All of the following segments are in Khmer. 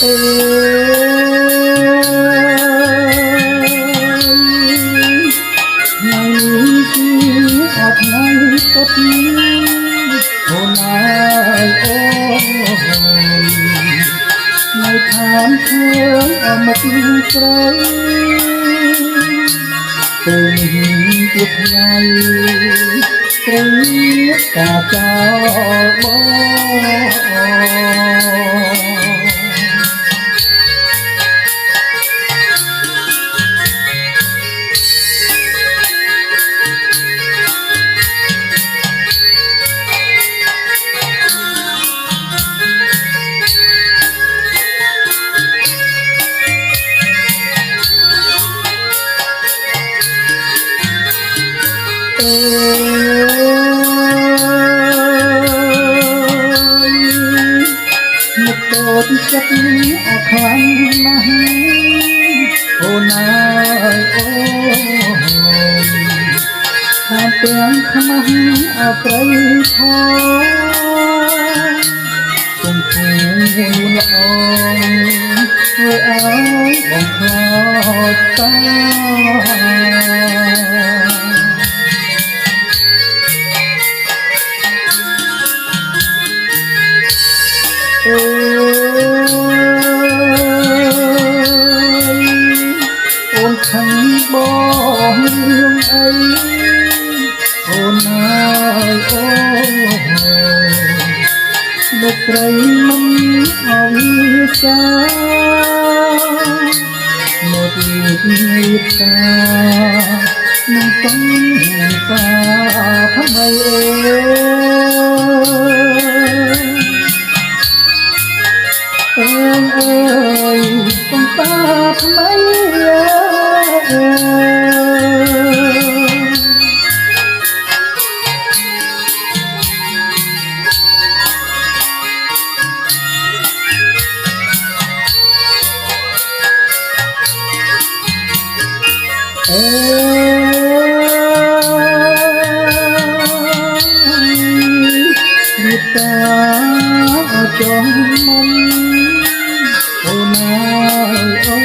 អើយថ្ងៃនេះគឺអត់ថ្ងៃពុតអូនអើយអូនថ្ងៃខានធ្វើអមុខស្រីពេលនេះជាថ្ងៃត្រីកាចោលចិត្តអត់ខ្លាំងណាស់អូនអើយអូនខាងទាំងខ្មាស់អប្រៃផងគុំគួរល្អធ្វើឲ្យបងខ្លោចតាអូនខាងបងរឿងអីអូនអើយអូលោកស្រីមិនអវិចាមករៀបការនឹងต้องការថ្មីអើយต้องការថ្មីរៀបការចង់មុនអូនអើយអូ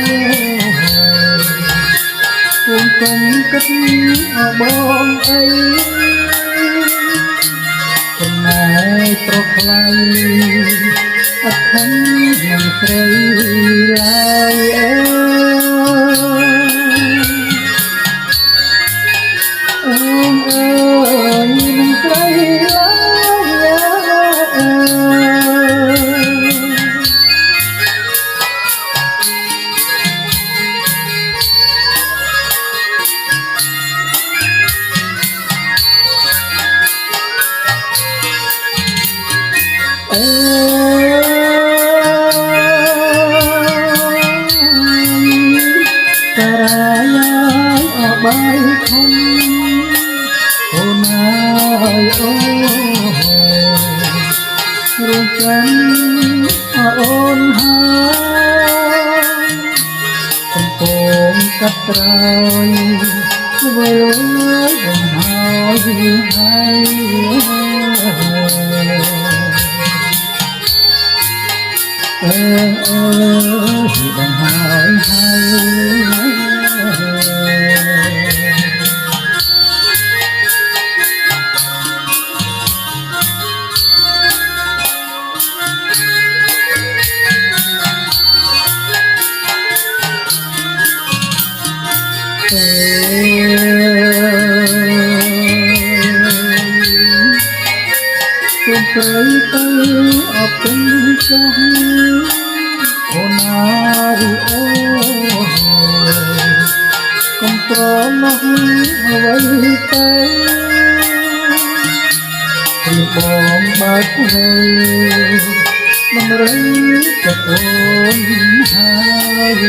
អូនគំគិតបងអីចំណាយប្រខ្លាយអត់ខឹងនឹងស្រីឡើយអូនអើយនឹងស្រីឡើយតារាយាយអបាយខំអូនអើយអូរួមចាំអូនហើយកំពុងកាត់ត្រើយធ្វើបំហើយបងហើយគុំព្រៃទៅអបគុំចោះអូនអើយអូកុំប្រឡោះអ្វីទៅពីបងបើកភ្នែកមិនរឹងចិត្តអូនហើយ